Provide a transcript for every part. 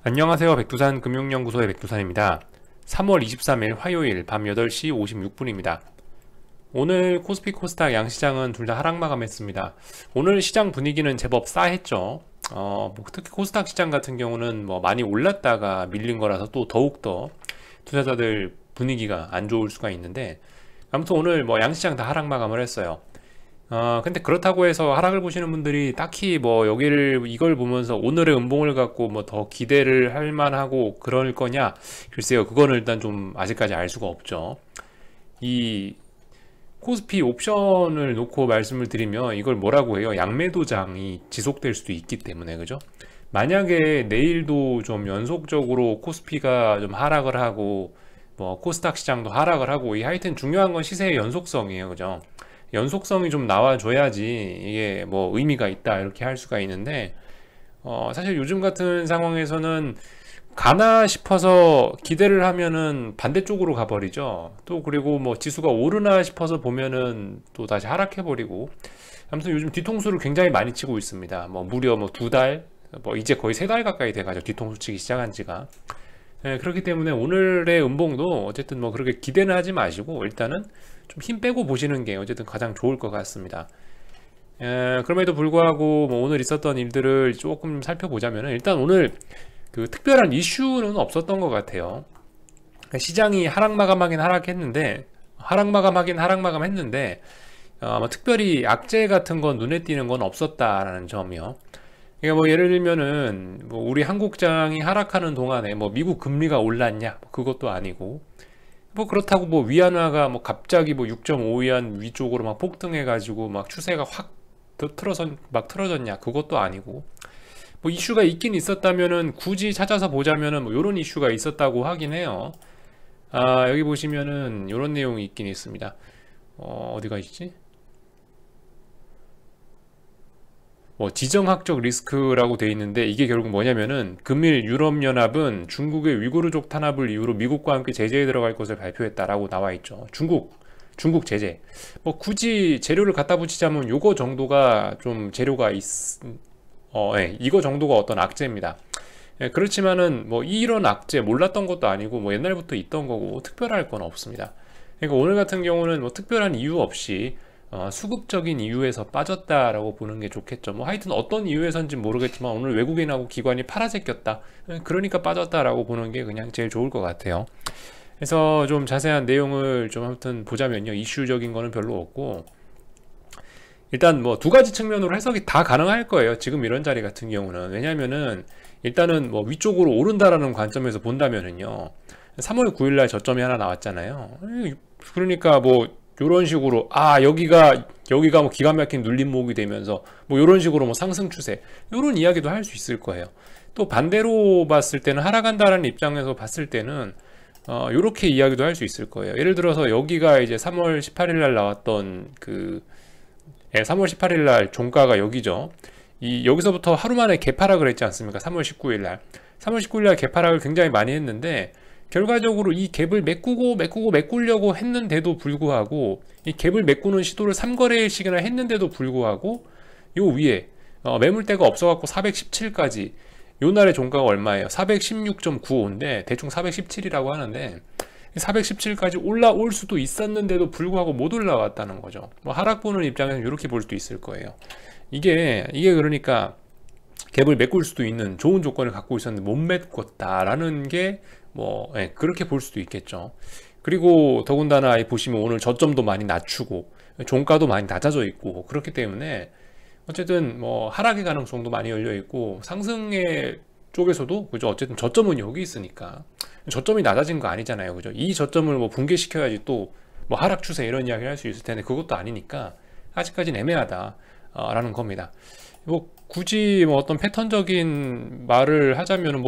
안녕하세요. 백두산 금융연구소의 백두산입니다. 3월 23일 화요일 밤 8시 56분입니다. 오늘 코스피 코스닥 양시장은 둘 다 하락 마감했습니다. 오늘 시장 분위기는 제법 싸했죠. 특히 코스닥 시장 같은 경우는 많이 올랐다가 밀린 거라서 또 더욱더 투자자들 분위기가 안 좋을 수가 있는데, 아무튼 오늘 양시장 다 하락 마감을 했어요. 근데 그렇다고 해서 하락을 보시는 분들이 딱히 이걸 보면서 오늘의 음봉을 갖고 더 기대를 할 만하고 그럴 거냐? 글쎄요, 그거는 일단 좀 아직까지 알 수가 없죠. 이 코스피 옵션을 놓고 말씀을 드리면 이걸 뭐라고 해요? 양매도장이 지속될 수도 있기 때문에, 그죠? 만약에 내일도 좀 연속적으로 코스피가 좀 하락을 하고 코스닥 시장도 하락을 하고, 하여튼 중요한 건 시세의 연속성이에요, 그죠? 연속성이 좀 나와줘야지 이게 의미가 있다 이렇게 할 수가 있는데, 사실 요즘 같은 상황에서는 가나 싶어서 기대를 하면은 반대쪽으로 가버리죠. 또 그리고 지수가 오르나 싶어서 보면은 또 다시 하락해버리고, 아무튼 요즘 뒤통수를 굉장히 많이 치고 있습니다. 무려 2달, 이제 거의 3달 가까이 돼가죠, 뒤통수 치기 시작한 지가. 네, 그렇기 때문에 오늘의 음봉도 어쨌든 그렇게 기대는 하지 마시고 일단은 좀 힘 빼고 보시는 게 어쨌든 가장 좋을 것 같습니다. 그럼에도 불구하고 오늘 있었던 일들을 조금 살펴보자면, 일단 오늘 그 특별한 이슈는 없었던 것 같아요. 시장이 하락 마감하긴 하락했는데, 특별히 악재 같은 건 눈에 띄는 건 없었다라는 점이요. 그러니까 예를 들면은 우리 한국장이 하락하는 동안에 미국 금리가 올랐냐, 그것도 아니고, 그렇다고 위안화가 갑자기 6.5위안 위쪽으로 폭등해 가지고 추세가 확 틀어졌냐, 그것도 아니고, 이슈가 있긴 있었다면은 굳이 찾아서 보자면은 요런 이슈가 있었다고 하긴 해요. 여기 보시면은 요런 내용이 있긴 있습니다. 어디가 있지? 지정학적 리스크라고 돼 있는데, 이게 결국 뭐냐면은 금일 유럽연합은 중국의 위구르족 탄압을 이유로 미국과 함께 제재에 들어갈 것을 발표했다라고 나와 있죠. 중국 제재. 굳이 재료를 갖다 붙이자면 요거 정도가 좀 재료가 이거 정도가 어떤 악재입니다. 그렇지만은 이런 악재 몰랐던 것도 아니고 옛날부터 있던 거고 특별할 건 없습니다. 그러니까 오늘 같은 경우는 특별한 이유 없이 수급적인 이유에서 빠졌다라고 보는 게 좋겠죠. 하여튼 어떤 이유에서인지 모르겠지만 오늘 외국인하고 기관이 팔아제꼈다, 그러니까 빠졌다라고 보는 게 그냥 제일 좋을 것 같아요. 그래서 좀 자세한 내용을 좀 아무튼 보자면요, 이슈적인 거는 별로 없고, 일단 두 가지 측면으로 해석이 다 가능할 거예요, 지금 이런 자리 같은 경우는. 왜냐면은 일단은 위쪽으로 오른다라는 관점에서 본다면은요, 3월 9일날 저점이 하나 나왔잖아요. 그러니까 요런 식으로 여기가 기가 막힌 눌림목이 되면서 요런 식으로 상승 추세, 요런 이야기도 할 수 있을 거예요. 또 반대로 봤을 때는, 하락한다라는 입장에서 봤을 때는 요렇게 이야기도 할 수 있을 거예요. 예를 들어서 여기가 이제 3월 18일 날 나왔던 3월 18일 날 종가가 여기죠. 여기서부터 하루 만에 개파락을 했지 않습니까? 3월 19일 날 개파락을 굉장히 많이 했는데, 결과적으로 이 갭을 메꾸려고 했는데도 불구하고, 이 갭을 메꾸는 시도를 3거래일씩이나 했는데도 불구하고, 요 위에 매물대가 없어갖고 417까지, 요 날의 종가가 얼마예요? 416.95인데 대충 417이라고 하는데, 417까지 올라올 수도 있었는데도 불구하고 못 올라왔다는 거죠. 하락 보는 입장에서는 이렇게 볼 수도 있을 거예요. 이게 그러니까 갭을 메꿀 수도 있는 좋은 조건을 갖고 있었는데 못 메꿨다라는 게 그렇게 볼 수도 있겠죠. 그리고 더군다나 보시면 오늘 저점도 많이 낮추고 종가도 많이 낮아져 있고, 그렇기 때문에 어쨌든 하락의 가능성도 많이 열려 있고, 상승의 쪽에서도, 그죠, 어쨌든 저점은 여기 있으니까 저점이 낮아진 거 아니잖아요, 그죠. 이 저점을 붕괴시켜야지 또 하락 추세 이런 이야기를 할 수 있을 텐데, 그것도 아니니까 아직까지는 애매하다 라는 겁니다. 굳이 어떤 패턴적인 말을 하자면은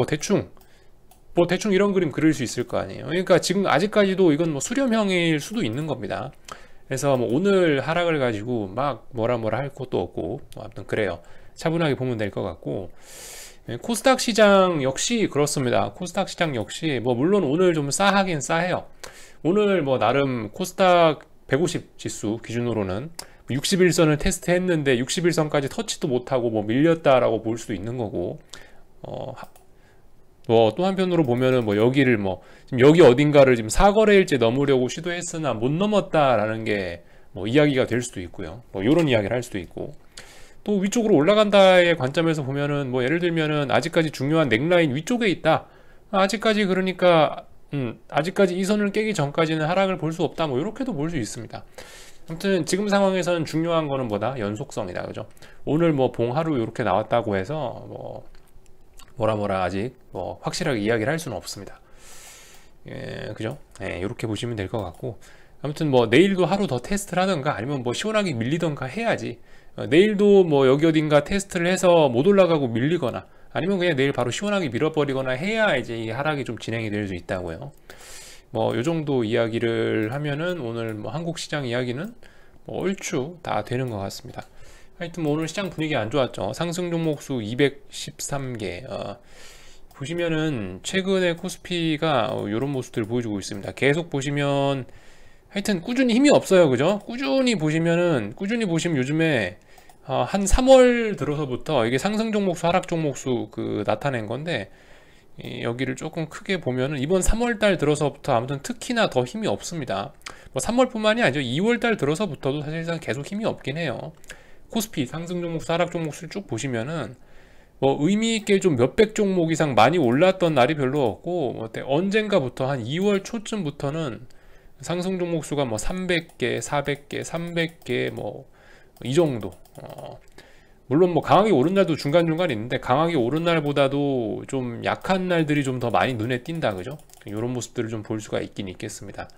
대충 이런 그림 그릴 수 있을 거 아니에요. 그러니까 지금 아직까지도 이건 수렴형일 수도 있는 겁니다. 그래서 오늘 하락을 가지고 뭐라 할 것도 없고, 아무튼 그래요. 차분하게 보면 될 것 같고, 코스닥 시장 역시 그렇습니다. 코스닥 시장 역시 물론 오늘 좀 싸하긴 싸해요. 오늘 나름 코스닥 150 지수 기준으로는 61선을 테스트했는데 61선까지 터치도 못하고 밀렸다라고 볼 수도 있는 거고, 뭐 또 한편으로 보면은 뭐 여기를 뭐 지금 여기 어딘가를 지금 4거래일째 넘으려고 시도했으나 못 넘었다라는 게 뭐 이야기가 될 수도 있고요. 뭐 이런 이야기를 할 수도 있고, 또 위쪽으로 올라간다의 관점에서 보면은 뭐 예를 들면은 아직까지 중요한 넥라인 위쪽에 있다. 아직까지 그러니까 아직까지 이 선을 깨기 전까지는 하락을 볼 수 없다. 뭐 이렇게도 볼 수 있습니다. 아무튼 지금 상황에서는 중요한 거는 뭐다? 연속성이다. 그죠? 오늘 뭐 봉 하루 이렇게 나왔다고 해서 뭐 뭐라 아직 뭐 확실하게 이야기를 할 수는 없습니다. 예, 그죠? 예, 이렇게 보시면 될 것 같고, 아무튼 뭐 내일도 하루 더 테스트를 하던가 아니면 뭐 시원하게 밀리던가 해야지. 내일도 뭐 여기 어딘가 테스트를 해서 못 올라가고 밀리거나 아니면 그냥 내일 바로 시원하게 밀어버리거나 해야 이제 이 하락이 좀 진행이 될 수 있다고요. 뭐 요 정도 이야기를 하면은 오늘 뭐 한국 시장 이야기는 뭐 얼추 다 되는 것 같습니다. 하여튼 뭐 오늘 시장 분위기 안 좋았죠. 상승 종목 수 213개. 보시면은 최근에 코스피가 이런 모습들을 보여주고 있습니다. 계속 보시면 하여튼 꾸준히 힘이 없어요. 그죠? 꾸준히 보시면 요즘에 한 3월 들어서부터 이게 상승 종목수, 하락 종목수 그 나타낸 건데, 여기를 조금 크게 보면은 이번 3월 달 들어서부터 아무튼 특히나 더 힘이 없습니다. 뭐 3월뿐만이 아니죠. 2월 달 들어서부터도 사실상 계속 힘이 없긴 해요. 코스피 상승 종목수, 하락 종목수를 쭉 보시면은 뭐 의미 있게 좀 몇백 종목 이상 많이 올랐던 날이 별로 없고, 뭐 언젠가부터 한 2월 초쯤부터는 상승 종목 수가 뭐 300개, 400개, 300개 뭐 이 정도. 물론 뭐 강하게 오른 날도 중간중간 있는데 강하게 오른 날보다도 좀 약한 날들이 좀 더 많이 눈에 띈다. 그죠? 이런 모습들을 좀 볼 수가 있긴 있겠습니다.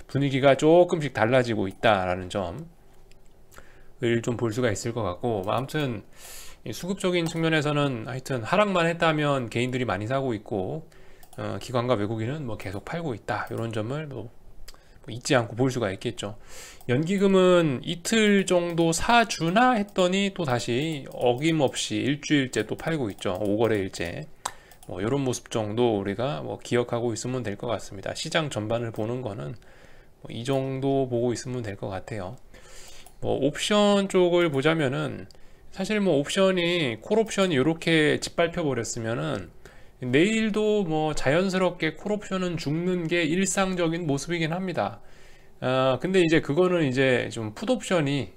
분위기가 조금씩 달라지고 있다라는 점을 좀 볼 수가 있을 것 같고, 아무튼 수급적인 측면에서는 하여튼 하락만 했다면 개인들이 많이 사고 있고, 기관과 외국인은 뭐 계속 팔고 있다. 이런 점을 뭐 잊지 않고 볼 수가 있겠죠. 연기금은 이틀 정도 사주나 했더니 또 다시 어김없이 일주일째 또 팔고 있죠. 5거래일째. 뭐 이런 모습 정도 우리가 뭐 기억하고 있으면 될 것 같습니다. 시장 전반을 보는 거는 뭐 이 정도 보고 있으면 될 것 같아요. 뭐 옵션 쪽을 보자면은 사실 뭐 옵션이 콜옵션이 이렇게 짓밟혀 버렸으면은 내일도 뭐 자연스럽게 콜옵션은 죽는 게 일상적인 모습이긴 합니다. 근데 이제 그거는 이제 좀 풋옵션이,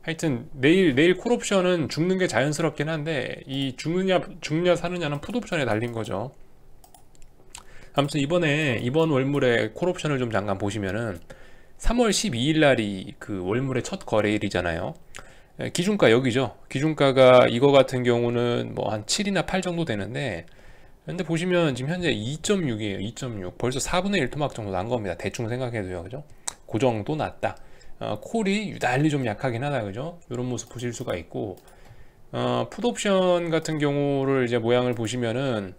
하여튼 내일 콜옵션은 죽는 게 자연스럽긴 한데 이 죽느냐 사느냐는 풋옵션에 달린 거죠. 아무튼 이번 월물의 콜옵션을 좀 잠깐 보시면은 3월 12일 날이 그 월물의 첫 거래일이잖아요. 기준가 여기죠. 기준가가 이거 같은 경우는 뭐 한 7이나 8 정도 되는데, 근데 보시면 지금 현재 2.6이에요. 2.6. 벌써 4분의 1 토막 정도 난 겁니다. 대충 생각해도요. 그죠? 그 정도 났다. 콜이 유달리 좀 약하긴 하다. 그죠? 이런 모습 보실 수가 있고, 풋옵션 같은 경우를 이제 모양을 보시면은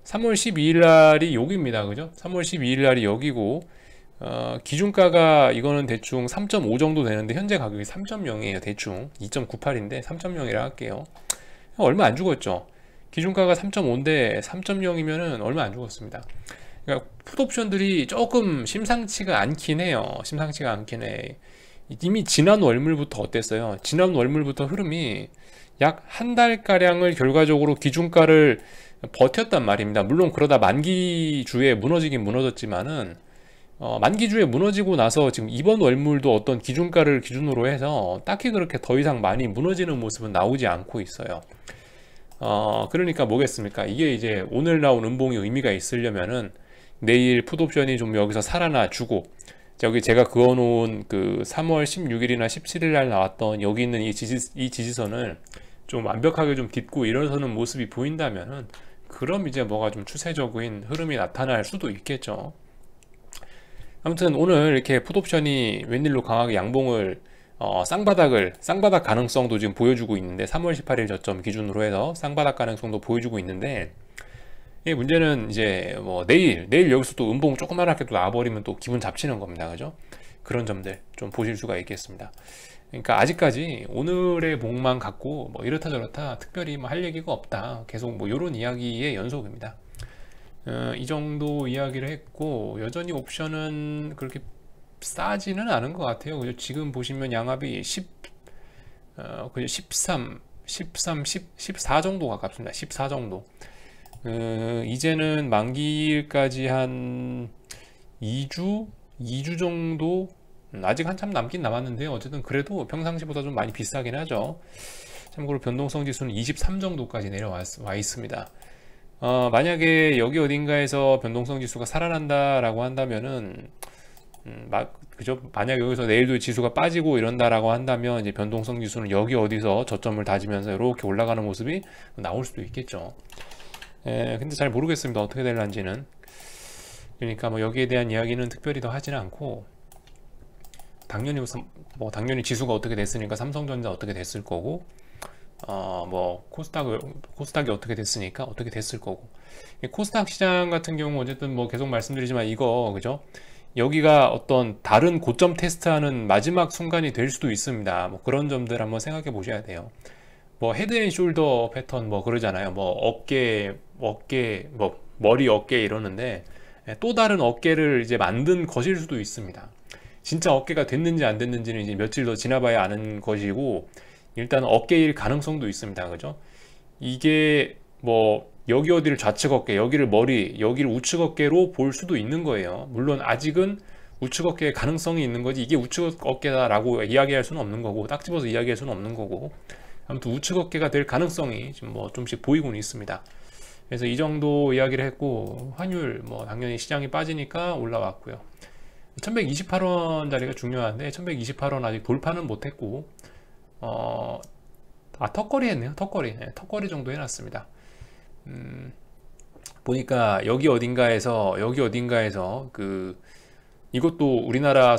3월 12일 날이 여기입니다. 그죠? 3월 12일 날이 여기고, 기준가가 이거는 대충 3.5 정도 되는데 현재 가격이 3.0이에요. 대충 2.98인데 3.0이라 할게요. 얼마 안 죽었죠. 기준가가 3.5인데 3.0이면은 얼마 안 죽었습니다. 그러니까 풋옵션들이 조금 심상치가 않긴 해요. 심상치가 않긴 해. 이미 지난 월물부터 어땠어요? 지난 월물부터 흐름이 약 한 달가량을 결과적으로 기준가를 버텼단 말입니다. 물론 그러다 만기주에 무너지긴 무너졌지만은, 만기주에 무너지고 나서 지금 이번 월물도 어떤 기준가를 기준으로 해서 딱히 그렇게 더 이상 많이 무너지는 모습은 나오지 않고 있어요. 그러니까 뭐겠습니까? 이게 이제 오늘 나온 음봉이 의미가 있으려면은 내일 풋옵션이 좀 여기서 살아나 주고, 여기 제가 그어놓은 그 3월 16일이나 17일 날 나왔던 여기 있는 이 지지선을 좀 완벽하게 좀 딛고 일어서는 모습이 보인다면은, 그럼 이제 뭐가 좀 추세적인 흐름이 나타날 수도 있겠죠. 아무튼 오늘 이렇게 풋옵션이 웬일로 강하게 양봉을 쌍바닥 가능성도 지금 보여주고 있는데, 3월 18일 저점 기준으로 해서 쌍바닥 가능성도 보여주고 있는데, 이 문제는 이제 뭐 내일 여기서 또 음봉 조그맣게 또 나와버리면 또 기분 잡치는 겁니다. 그죠? 그런 점들 좀 보실 수가 있겠습니다. 그러니까 아직까지 오늘의 봉만 갖고 뭐 이렇다 저렇다 특별히 뭐 할 얘기가 없다. 계속 뭐 이런 이야기의 연속입니다. 이 정도 이야기를 했고, 여전히 옵션은 그렇게 싸지는 않은 것 같아요. 그죠? 지금 보시면 양압이 13, 14 정도 가깝습니다. 14 정도. 이제는 만기일까지 한 2주 정도, 아직 한참 남긴 남았는데요. 어쨌든 그래도 평상시보다 좀 많이 비싸긴 하죠. 참고로 변동성 지수는 23 정도까지 내려와 있습니다. 만약에 여기 어딘가에서 변동성 지수가 살아난다라고 한다면은, 그죠? 만약 여기서 내일도 지수가 빠지고 이런다라고 한다면 이제 변동성 지수는 여기 어디서 저점을 다지면서 이렇게 올라가는 모습이 나올 수도 있겠죠. 근데 잘 모르겠습니다. 어떻게 될런지는. 그러니까 뭐 여기에 대한 이야기는 특별히 더 하지는 않고, 당연히 지수가 어떻게 됐으니까 삼성전자 어떻게 됐을 거고, 뭐 코스닥이 어떻게 됐으니까 어떻게 됐을 거고. 코스닥 시장 같은 경우 어쨌든 뭐 계속 말씀드리지만 이거 그죠? 여기가 어떤 다른 고점 테스트하는 마지막 순간이 될 수도 있습니다. 뭐 그런 점들 한번 생각해 보셔야 돼요. 뭐 헤드앤숄더 패턴 뭐 그러잖아요. 뭐 어깨 뭐 머리 어깨 이러는데 또 다른 어깨를 이제 만든 것일 수도 있습니다. 진짜 어깨가 됐는지 안 됐는지는 이제 며칠 더 지나봐야 아는 것이고, 일단 어깨일 가능성도 있습니다. 그죠? 이게 뭐 여기 어디를 좌측 어깨, 여기를 머리, 여기를 우측 어깨로 볼 수도 있는 거예요. 물론 아직은 우측 어깨의 가능성이 있는 거지, 이게 우측 어깨다라고 이야기할 수는 없는 거고, 딱 집어서 이야기할 수는 없는 거고, 아무튼 우측 어깨가 될 가능성이 지금 뭐 좀씩 보이고는 있습니다. 그래서 이 정도 이야기를 했고, 환율 뭐 당연히 시장이 빠지니까 올라왔고요. 1128원 자리가 중요한데 1128원 아직 돌파는 못했고, 턱걸이 했네요. 턱걸이 정도 해놨습니다. 보니까 여기 어딘가에서 이것도 우리나라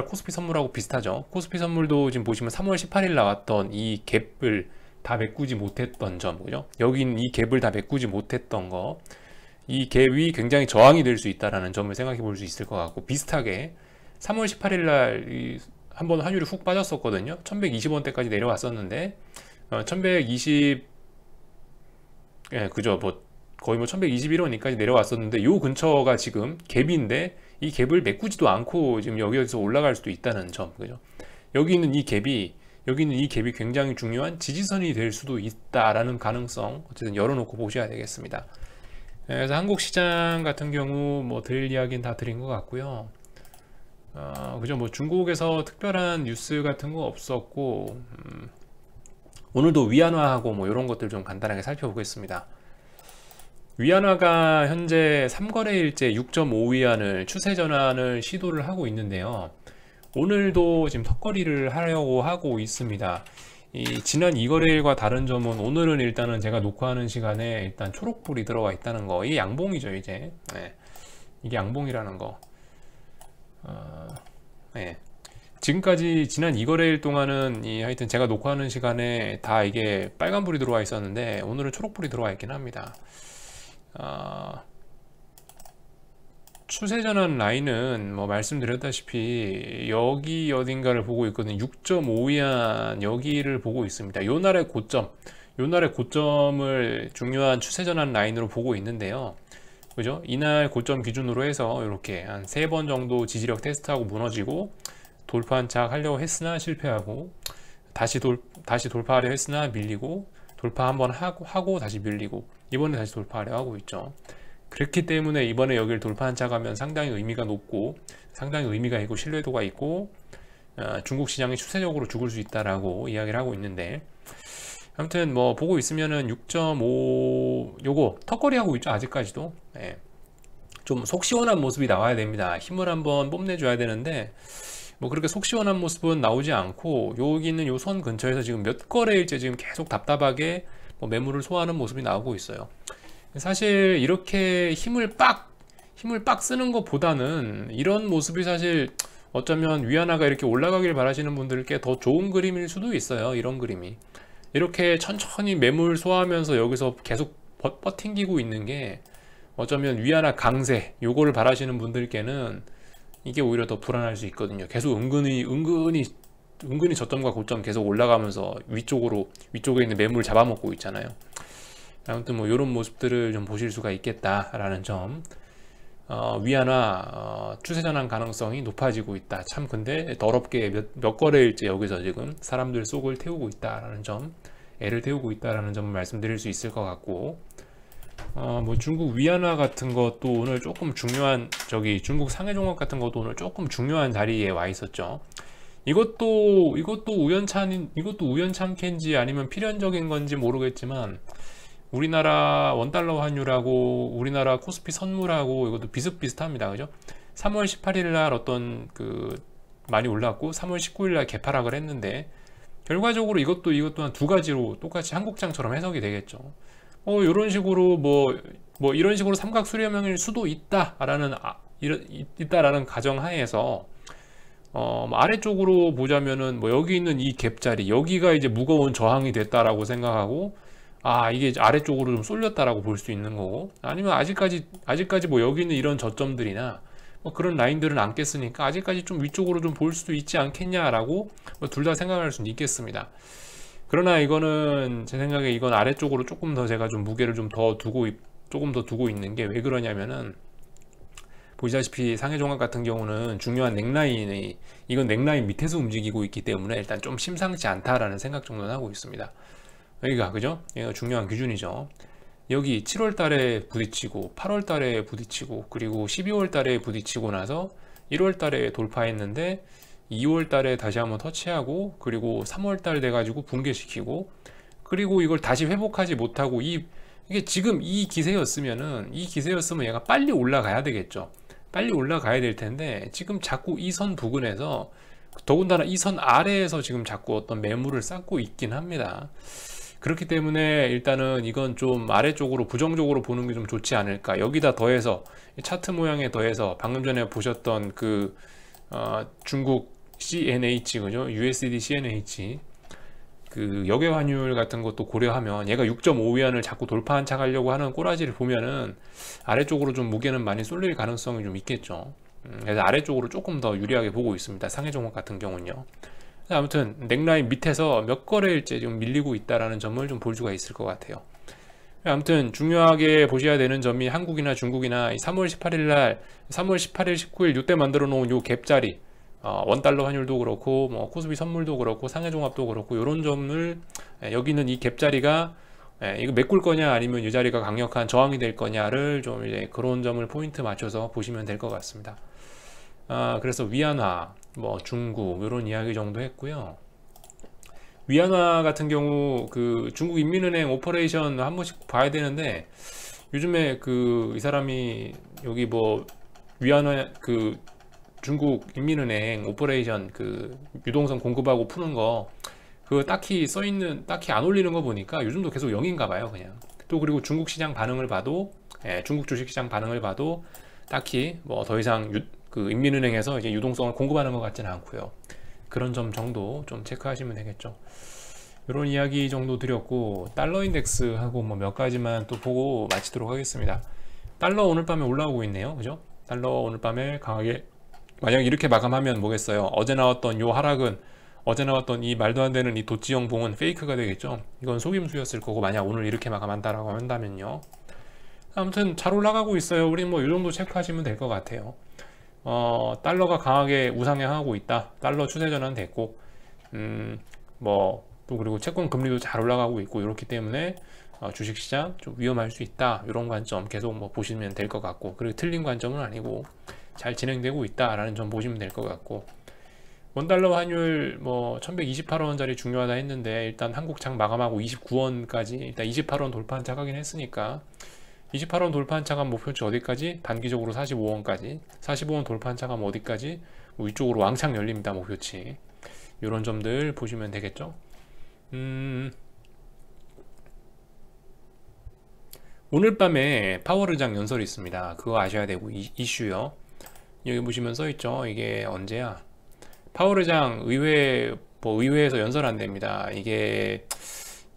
코스피 선물하고 비슷하죠. 코스피 선물도 지금 보시면 3월 18일 나왔던 이 갭을 다 메꾸지 못했던 점, 그죠? 여긴 이 갭을 다 메꾸지 못했던 거, 이 갭이 굉장히 저항이 될 수 있다라는 점을 생각해 볼 수 있을 것 같고, 비슷하게 3월 18일 날 한번 환율이 훅 빠졌었거든요. 1120원대까지 내려왔었는데 1120, 그죠? 뭐 거의 뭐 1121원까지 내려왔었는데, 요 근처가 지금 갭인데 이 갭을 메꾸지도 않고 지금 여기서 올라갈 수도 있다는 점, 그죠? 여기 있는 이 갭이 굉장히 중요한 지지선이 될 수도 있다라는 가능성, 어쨌든 열어놓고 보셔야 되겠습니다. 그래서 한국 시장 같은 경우 뭐 드릴 이야기는 다 드린 것 같고요. 그죠? 뭐 중국에서 특별한 뉴스 같은 거 없었고, 오늘도 위안화하고 뭐 이런 것들 좀 간단하게 살펴보겠습니다. 위안화가 현재 3거래일째 6.5위안을 추세 전환을 시도를 하고 있는데요. 오늘도 지금 턱걸이를 하려고 하고 있습니다. 지난 2거래일과 다른 점은, 오늘은 일단은 제가 녹화하는 시간에 일단 초록불이 들어와 있다는 거. 이게 양봉이죠, 이제. 네. 이게 양봉이라는 거. 네. 지금까지 지난 2거래일 동안은 하여튼 제가 녹화하는 시간에 다 이게 빨간불이 들어와 있었는데, 오늘은 초록불이 들어와 있긴 합니다. 추세전환 라인은 뭐 말씀드렸다시피 여기 어딘가를 보고 있거든요. 6.5위안 여기를 보고 있습니다. 요 날의 고점을 중요한 추세전환 라인으로 보고 있는데요. 그죠? 이날 고점 기준으로 해서 이렇게 한 3번 정도 지지력 테스트하고 무너지고, 돌파 한착 하려고 했으나 실패하고, 다시 돌파하려 했으나 밀리고, 돌파 한번 하고 다시 밀리고, 이번에 다시 돌파하려 하고 있죠. 그렇기 때문에 이번에 여기를 돌파 한착하면 상당히 의미가 높고, 상당히 의미가 있고 신뢰도가 있고, 중국 시장이 추세적으로 죽을 수 있다라고 이야기를 하고 있는데, 아무튼 뭐 보고 있으면은 6.5 요거 턱걸이 하고 있죠, 아직까지도. 네. 좀 속 시원한 모습이 나와야 됩니다. 힘을 한번 뽐내줘야 되는데, 뭐 그렇게 속 시원한 모습은 나오지 않고, 여기 있는 요 선 근처에서 지금 몇 거래일째 지금 계속 답답하게 뭐 매물을 소화하는 모습이 나오고 있어요. 사실 이렇게 힘을 빡 쓰는 것보다는 이런 모습이 사실 어쩌면 위안화가 이렇게 올라가길 바라시는 분들께 더 좋은 그림일 수도 있어요. 이런 그림이 이렇게 천천히 매물 소화하면서 여기서 계속 버팅기고 있는 게 어쩌면 위안화 강세 요거를 바라시는 분들께는 이게 오히려 더 불안할 수 있거든요. 계속 은근히 저점과 고점 계속 올라가면서 위쪽에 있는 매물을 잡아먹고 있잖아요. 아무튼 뭐 이런 모습들을 좀 보실 수가 있겠다라는 점. 위안화 추세전환 가능성이 높아지고 있다. 참 근데 더럽게 몇 거래일째 여기서 지금 사람들 속을 태우고 있다라는 점, 애를 태우고 있다라는 점을 말씀드릴 수 있을 것 같고, 뭐 중국 위안화 같은 것도 오늘 조금 중요한, 중국 상해종합 같은 것도 오늘 조금 중요한 자리에 와 있었죠. 이것도 우연찮게인지 아니면 필연적인 건지 모르겠지만, 우리나라 원달러 환율하고 우리나라 코스피 선물하고 이것도 비슷비슷합니다. 그죠? 3월 18일 날 많이 올랐고 3월 19일 날 개파락을 했는데, 결과적으로 이것 또한 두 가지로 똑같이 한국장처럼 해석이 되겠죠. 이런 식으로 이런 식으로 삼각 수렴형일 수도 있다라는 가정하에서 아래쪽으로 보자면은 여기 있는 이 갭자리, 여기가 이제 무거운 저항이 됐다라고 생각하고, 이게 아래쪽으로 좀 쏠렸다라고 볼 수 있는 거고, 아니면 아직까지 여기 있는 이런 저점들이나 그런 라인들은 안 깼으니까 아직까지 좀 위쪽으로 좀 볼 수도 있지 않겠냐라고 둘 다 생각할 수는 있겠습니다. 그러나 이거는 제 생각에 이건 아래쪽으로 조금 더 제가 좀 무게를 조금 더 두고 있는 게, 왜 그러냐면은 보시다시피 상해종합 같은 경우는 중요한 이건 넥라인 밑에서 움직이고 있기 때문에 일단 좀 심상치 않다라는 생각 정도는 하고 있습니다. 여기가, 그죠? 여기가 중요한 기준이죠. 여기 7월 달에 부딪히고 8월 달에 부딪히고 그리고 12월 달에 부딪히고 나서 1월 달에 돌파했는데, 2월 달에 다시 한번 터치하고 그리고 3월 달 돼가지고 붕괴시키고, 그리고 이걸 다시 회복하지 못하고, 이게 지금 이 기세였으면 얘가 빨리 올라가야 되겠죠. 빨리 올라가야 될 텐데, 지금 자꾸 이 선 부근에서, 더군다나 이 선 아래에서 지금 자꾸 어떤 매물을 쌓고 있긴 합니다. 그렇기 때문에 일단은 이건 좀 아래쪽으로 부정적으로 보는 게 좀 좋지 않을까. 여기다 더해서 차트 모양에 더해서 방금 전에 보셨던 중국 CNH, 그죠? USD CNH 역외 환율 같은 것도 고려하면, 얘가 6.5위안을 자꾸 돌파 안착하려고 하는 꼬라지를 보면은 아래쪽으로 좀 무게는 많이 쏠릴 가능성이 좀 있겠죠. 그래서 아래쪽으로 조금 더 유리하게 보고 있습니다. 상해종합 같은 경우는요. 아무튼 넥라인 밑에서 몇 거래일째 좀 밀리고 있다라는 점을 좀 볼 수가 있을 것 같아요. 아무튼 중요하게 보셔야 되는 점이, 한국이나 중국이나 3월 18일, 19일 이때 만들어 놓은 요 갭자리, 원달러 환율도 그렇고 코스피 선물도 그렇고 상해종합도 그렇고, 이런 점을, 여기 있는 이 갭자리가 이거 메꿀 거냐 아니면 이 자리가 강력한 저항이 될 거냐를 좀 이제 그런 점을 포인트 맞춰서 보시면 될 것 같습니다. 그래서 위안화, 중국 이런 이야기 정도 했고요. 위안화 같은 경우 중국 인민은행 오퍼레이션 한 번씩 봐야 되는데, 요즘에 이 사람이 여기 위안화 중국 인민은행 오퍼레이션 유동성 공급하고 푸는 거, 딱히 안 올리는 거 보니까 요즘도 계속 0인가 봐요, 그냥. 또 그리고 중국 시장 반응을 봐도, 중국 주식시장 반응을 봐도 딱히 더 이상 인민은행에서 이제 유동성을 공급하는 것 같지는 않고요. 그런 점 정도 좀 체크하시면 되겠죠. 이런 이야기 정도 드렸고, 달러 인덱스하고 몇 가지만 또 보고 마치도록 하겠습니다. 달러 오늘 밤에 올라오고 있네요, 그죠? 달러 오늘 밤에 강하게, 만약 이렇게 마감하면 뭐겠어요? 어제 나왔던 이 말도 안 되는 이 도치형 봉은 페이크가 되겠죠. 이건 속임수였을 거고, 만약 오늘 이렇게 마감한다라고 한다면요. 아무튼 잘 올라가고 있어요. 우리 이 정도 체크하시면 될 것 같아요. 달러가 강하게 우상향하고 있다. 달러 추세 전환 됐고, 또 그리고 채권 금리도 잘 올라가고 있고, 이렇기 때문에 주식시장 좀 위험할 수 있다. 이런 관점 계속 보시면 될 것 같고, 그리고 틀린 관점은 아니고 잘 진행되고 있다라는 점 보시면 될 것 같고, 원달러 환율 1128원짜리 중요하다 했는데, 일단 한국장 마감하고 29원까지 일단 28원 돌파 안착하긴 했으니까, 28원 돌파 안착하면 목표치 어디까지? 단기적으로 45원까지. 45원 돌파 안착하면 어디까지? 위쪽으로 왕창 열립니다, 목표치. 이런 점들 보시면 되겠죠. 오늘 밤에 파월의장 연설이 있습니다. 그거 아셔야 되고, 이슈요. 여기 보시면 써있죠. 이게 언제야? 파월의장 의회에서 연설한답니다. 이게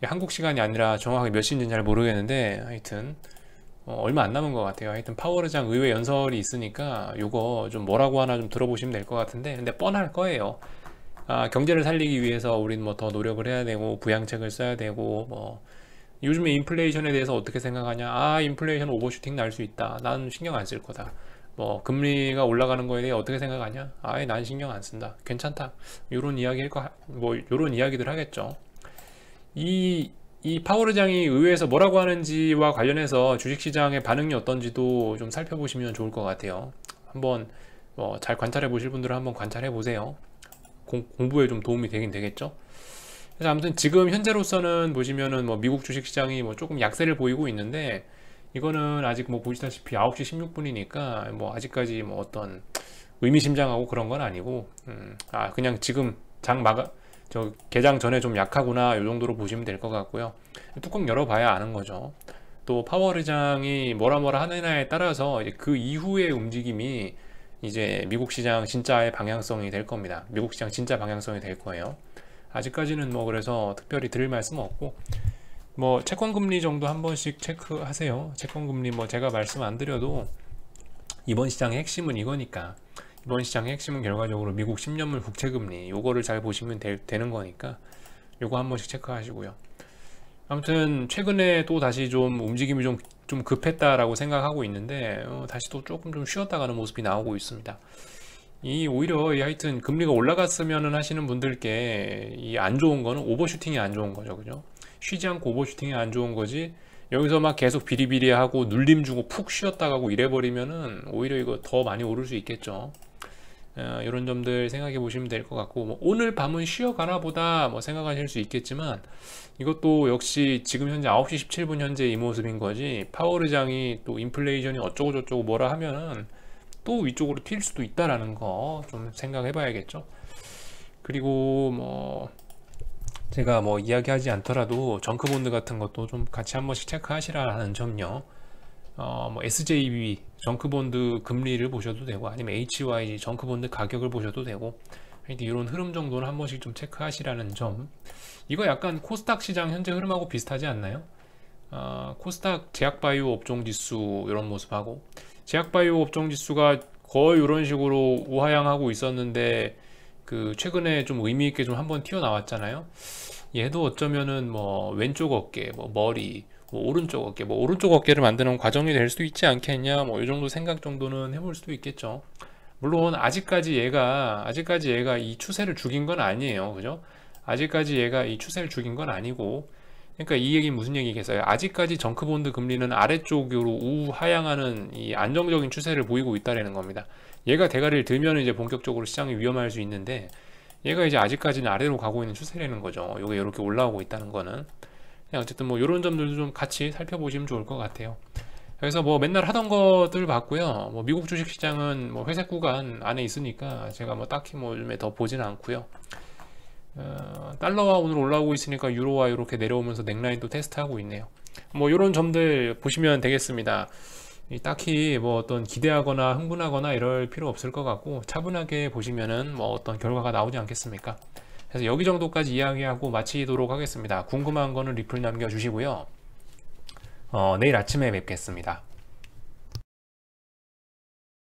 한국 시간이 아니라 정확하게 몇 시인지는 잘 모르겠는데, 하여튼 얼마 안 남은 것 같아요. 하여튼 파월의장 의회 연설이 있으니까 요거 좀 뭐라고 하나 좀 들어보시면 될 것 같은데, 근데 뻔할 거예요. 경제를 살리기 위해서 우린 더 노력을 해야 되고, 부양책을 써야 되고, 요즘에 인플레이션에 대해서 어떻게 생각하냐? 인플레이션 오버슈팅 날 수 있다. 난 신경 안 쓸 거다. 금리가 올라가는 거에 대해 어떻게 생각하냐? 난 신경 안 쓴다. 괜찮다. 요런 이야기들 하겠죠. 이 이 파월 의장이 의회에서 뭐라고 하는지와 관련해서 주식시장의 반응이 어떤지도 좀 살펴보시면 좋을 것 같아요. 한번 잘 관찰해 보실 분들은 한번 관찰해 보세요. 공부에 좀 도움이 되긴 되겠죠. 그래서 아무튼 지금 현재로서는 보시면은 미국 주식시장이 조금 약세를 보이고 있는데, 이거는 아직 보시다시피 9시 16분이니까 아직까지 어떤 의미심장하고 그런 건 아니고, 그냥 지금 개장 전에 좀 약하구나 이 정도로 보시면 될 것 같고요. 뚜껑 열어봐야 아는 거죠. 또 파월 의장이 뭐라 하느냐에 따라서 이제 그 이후의 움직임이 이제 미국 시장 진짜의 방향성이 될 겁니다. 미국 시장 진짜 방향성이 될 거예요. 아직까지는 그래서 특별히 드릴 말씀 없고, 채권 금리 정도 한 번씩 체크하세요. 채권 금리 제가 말씀 안 드려도 이번 시장의 핵심은 이거니까. 이번 시장의 핵심은 결과적으로 미국 10년물 국채금리, 요거를 잘 보시면 되는 거니까 요거 한 번씩 체크하시고요. 아무튼 최근에 또 다시 좀 움직임이 좀 급했다라고 생각하고 있는데, 다시 또 조금 좀 쉬었다 가는 모습이 나오고 있습니다. 오히려 하여튼 금리가 올라갔으면은 하시는 분들께 이 안 좋은 거는 오버슈팅이 안 좋은 거죠. 그죠? 쉬지 않고 오버슈팅이 안 좋은 거지, 여기서 막 계속 비리비리하고 눌림 주고 푹 쉬었다 가고 이래버리면은 오히려 이거 더 많이 오를 수 있겠죠. 이런 점들 생각해 보시면 될 것 같고, 오늘 밤은 쉬어가나 보다 생각하실 수 있겠지만, 이것도 역시 지금 현재 9시 17분 현재 이 모습인 거지, 파월 의장이 또 인플레이션이 어쩌고 저쩌고 뭐라 하면은 또 위쪽으로 튈 수도 있다라는 거 좀 생각해 봐야겠죠. 그리고 제가 이야기하지 않더라도 정크본드 같은 것도 좀 같이 한 번씩 체크하시라는 점요. SJB 정크본드 금리를 보셔도 되고, 아니면 HYG 정크본드 가격을 보셔도 되고, 이런 흐름 정도는 한 번씩 좀 체크하시라는 점. 이거 약간 코스닥 시장 현재 흐름하고 비슷하지 않나요? 코스닥 제약바이오 업종지수 이런 모습하고, 제약바이오 업종지수가 거의 이런 식으로 우하향하고 있었는데 최근에 좀 의미있게 좀 한번 튀어나왔잖아요. 얘도 어쩌면은 왼쪽 어깨, 머리, 오른쪽 어깨, 오른쪽 어깨를 만드는 과정이 될 수도 있지 않겠냐, 이 정도 생각 정도는 해볼 수도 있겠죠. 물론 아직까지 얘가 이 추세를 죽인 건 아니에요. 그죠? 아직까지 얘가 이 추세를 죽인 건 아니고, 그러니까 이 얘기는 무슨 얘기겠어요? 아직까지 정크본드 금리는 아래쪽으로 우하향하는 이 안정적인 추세를 보이고 있다는 겁니다. 얘가 대가리를 들면 이제 본격적으로 시장이 위험할 수 있는데, 얘가 이제 아직까지는 아래로 가고 있는 추세라는 거죠. 요게 이렇게 올라오고 있다는 거는. 어쨌든 이런 점들도 좀 같이 살펴보시면 좋을 것 같아요. 그래서 맨날 하던 것들 봤고요. 미국 주식시장은 회색 구간 안에 있으니까 제가 딱히 요즘에 더 보지는 않고요. 달러와 오늘 올라오고 있으니까 유로와 이렇게 내려오면서 넥라인도 테스트하고 있네요. 이런 점들 보시면 되겠습니다. 딱히 어떤 기대하거나 흥분하거나 이럴 필요 없을 것 같고, 차분하게 보시면은 어떤 결과가 나오지 않겠습니까? 그래서 여기 정도까지 이야기하고 마치도록 하겠습니다. 궁금한 거는 리플 남겨주시고요. 내일 아침에 뵙겠습니다.